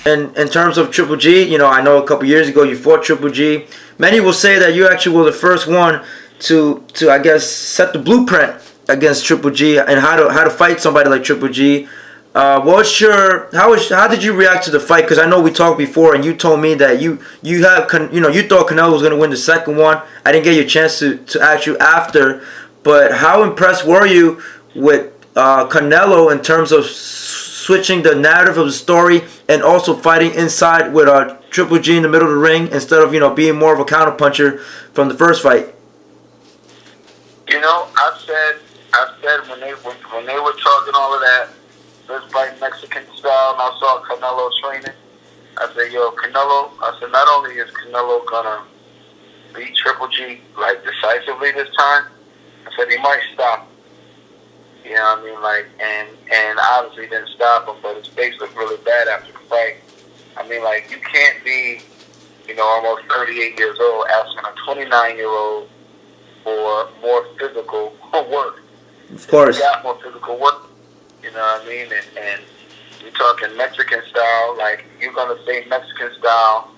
in terms of Triple G, I know a couple years ago you fought Triple G. Many will say that you actually were the first one to I guess set the blueprint against Triple G and how to fight somebody like Triple G. How did you react to the fight? Because I know we talked before, and you told me that you thought Canelo was gonna win the second one. I didn't get your chance to ask you after, but how impressed were you with Canelo in terms of switching the narrative of the story and also fighting inside with Triple G in the middle of the ring instead of being more of a counterpuncher from the first fight? I've said when they were talking all of that, let's fight Mexican style, and I saw Canelo training. I said, Canelo. I said, not only is Canelo gonna beat Triple G like decisively this time, I said he might stop him. You know what I mean? Like, and obviously didn't stop him, but his face looked really bad after the fight. I mean, like, you can't be, almost 38 years old asking a 29-year-old for more physical work. Of course. He got more physical work. You know what I mean? And you're talking Mexican style, like you're gonna say Mexican style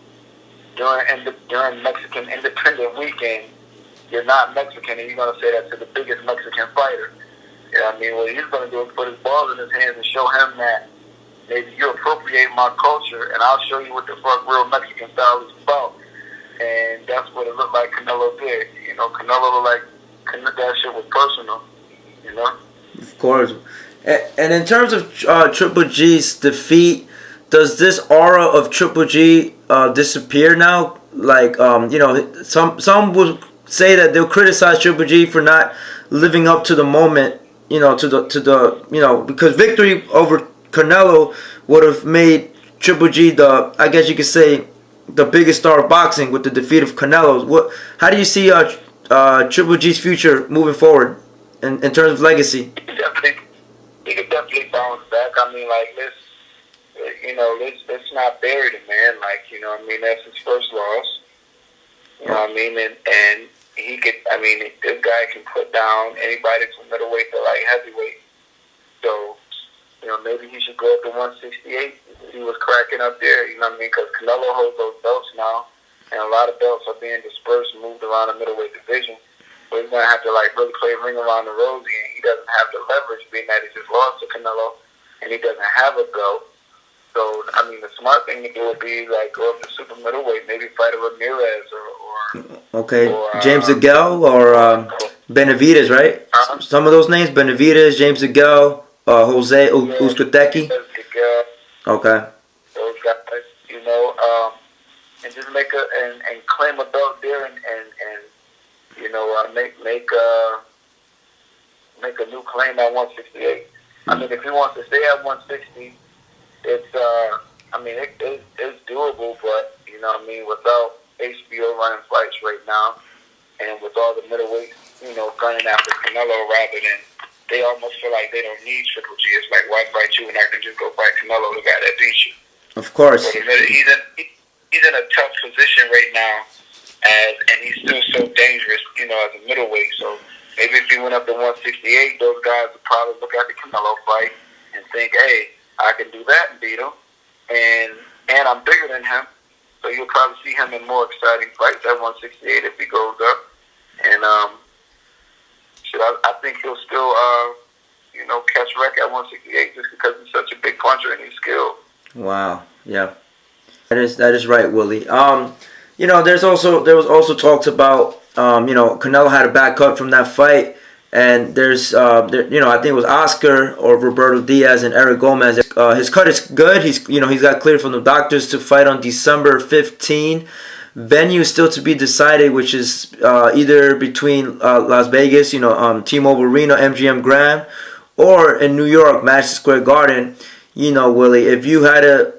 during Mexican Independent Weekend. You're not Mexican, and you're gonna say that to the biggest Mexican fighter. You know what I mean? What he's gonna do is put his balls in his hands and show him that maybe you appropriate my culture, and I'll show you what the fuck real Mexican style is about. And that's what it looked like Canelo did. Canelo looked like that shit was personal. Of course. And in terms of Triple G's defeat, does this aura of Triple G disappear now? Like, some will say that they'll criticize Triple G for not living up to the moment, because victory over Canelo would have made Triple G I guess you could say, the biggest star of boxing with the defeat of Canelo. How do you see Triple G's future moving forward in terms of legacy? He could definitely bounce back. I mean, like, let's not bury the man. Like, that's his first loss. You know what I mean? And he could, this guy can put down anybody from middleweight to light heavyweight. So, maybe he should go up to 168. He was cracking up there, you know what I mean? Because Canelo holds those belts now, and a lot of belts are being dispersed and moved around the middleweight division. So he's going to have to, really play ring around the rosy, and he doesn't have the leverage, being that he just lost to Canelo, and he doesn't have a belt. So, the smart thing to do would be, go up to super middleweight, maybe fight a Ramirez or James DeGale or Benavidez, right? Some of those names, Benavidez, James DeGale, Jose Uzcategui. Okay. Those guys, and just and claim a belt there and make a new claim at 168. If he wants to stay at 160, it's doable, but without HBO running fights right now, and with all the middleweights, gunning after Canelo rather than, they almost feel like they don't need Triple G. It's like, why fight you when I can just go fight Canelo, the guy that beat you? Of course. But he's in a tough position right now, and he's still so dangerous, as a middleweight. So maybe if he went up to 168, those guys would probably look at the Canelo fight and think, hey, I can do that and beat him, and I'm bigger than him. So you'll probably see him in more exciting fights at 168 if he goes up. And I think he'll still, catch wreck at 168 just because he's such a big puncher and he's skilled. Wow. Yeah. That is right, Willie. There was also talks about, Canelo had a bad cut from that fight, and there's, I think it was Oscar or Roberto Diaz and Eric Gomez. His cut is good. He's got cleared from the doctors to fight on December 15. Venue is still to be decided, which is either between Las Vegas, T-Mobile Arena, MGM Grand, or in New York, Madison Square Garden. Willie, if you had to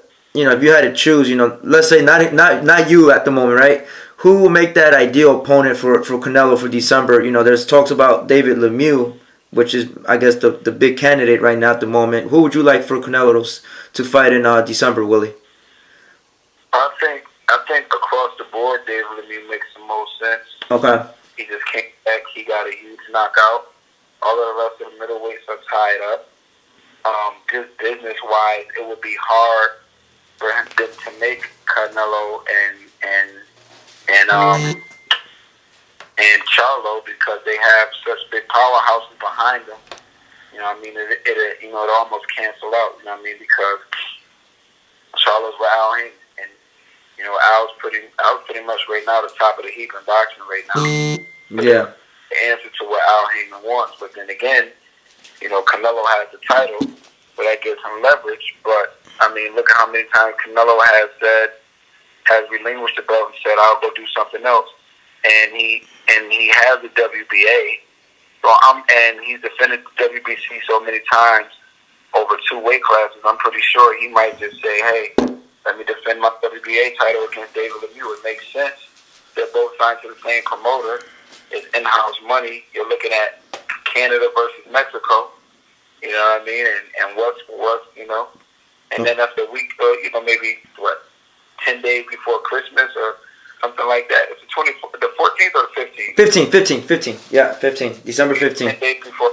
choose, let's say not you at the moment, right? Who will make that ideal opponent for Canelo for December? There's talks about David Lemieux, which is, I guess, the big candidate right now at the moment. Who would you like for Canelo to fight in December, Willie? I think across the board, David Lemieux makes the most sense. Okay. He just came back. He got a huge knockout. All of the rest of the middleweights are tied up. Just business-wise, it would be hard for him to make Canelo and Charlo, because they have such big powerhouses behind them. You know what I mean? It almost canceled out. You know what I mean? Because Charlo's with Al Haymon, and Al's pretty much right now the top of the heap in boxing right now. Yeah. The answer to what Al Haymon wants, but then again, Canelo has the title, so that gives him leverage. But I mean, look at how many times Canelo has relinquished the belt and said, "I'll go do something else," and he has the WBA. So and he's defended the WBC so many times over 2 weight classes. I'm pretty sure he might just say, "Hey, let me defend my WBA title against David Lemieux." It makes sense. They're both signed to the same promoter. It's in-house money. You're looking at Canada versus Mexico. You know what I mean? And what's and then after a week, maybe 10 days before Christmas or something like that. It's the 14th or the 15th? 15. Yeah, 15. December 15th. 10 days before.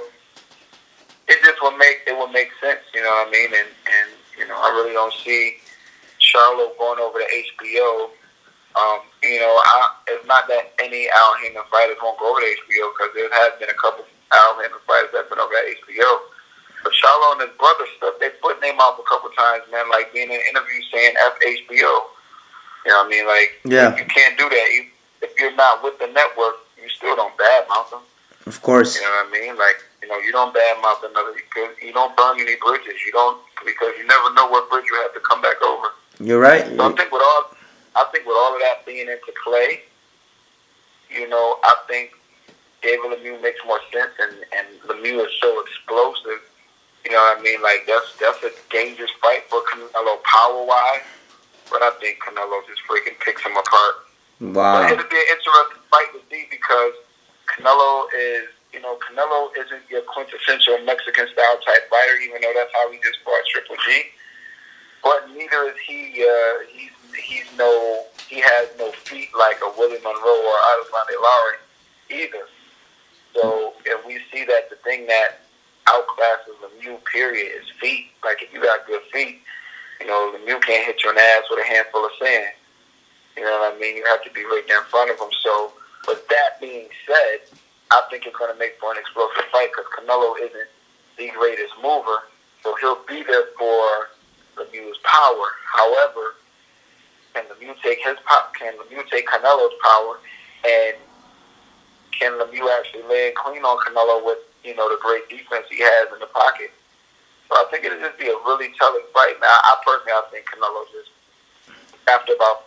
It just will make sense, you know what I mean? And I really don't see Charlo going over to HBO. It's not that any Al Haymon fighters won't go over to HBO, because there has been a couple Al Haymon fighters that have been over at HBO. But Charlo and his brother stuff, they put name out a couple times, man, like being in an interview saying F HBO. You know what I mean? Like, yeah. You can't do that. If you're not with the network, you still don't badmouth them. Of course. You know what I mean? Like, you don't badmouth another, because you don't burn any bridges. Because you never know what bridge you have to come back over. You're right. So I think with all of that being into play, I think David Lemieux makes more sense, and Lemieux is so explosive. You know what I mean? Like, that's a dangerous fight for Canelo power-wise, but I think Canelo just freaking picks him apart. Wow. But it'll be an interesting fight to see, because Canelo isn't your quintessential Mexican-style type fighter, even though that's how he just fought Triple G. But neither is he. He has no feet like a Willie Monroe or Adesanya Lowry either. So if we see that the thing that outclasses Lemieux, period, is feet. Like, if you got good feet, Lemieux can't hit you in the ass with a handful of sand. You know what I mean? You have to be right there in front of him. So, with that being said, I think it's going to make for an explosive fight, because Canelo isn't the greatest mover, so he'll be there for Lemieux's power. However, can Lemieux take Canelo's power, and can Lemieux actually land clean on Canelo with the great defense he has in the pocket? So I think it'll just be a really telling fight. Now, I think Canelo just, after about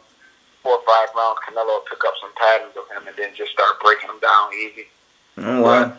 4 or 5 rounds, Canelo will pick up some patterns of him and then just start breaking him down easy. Oh, wow.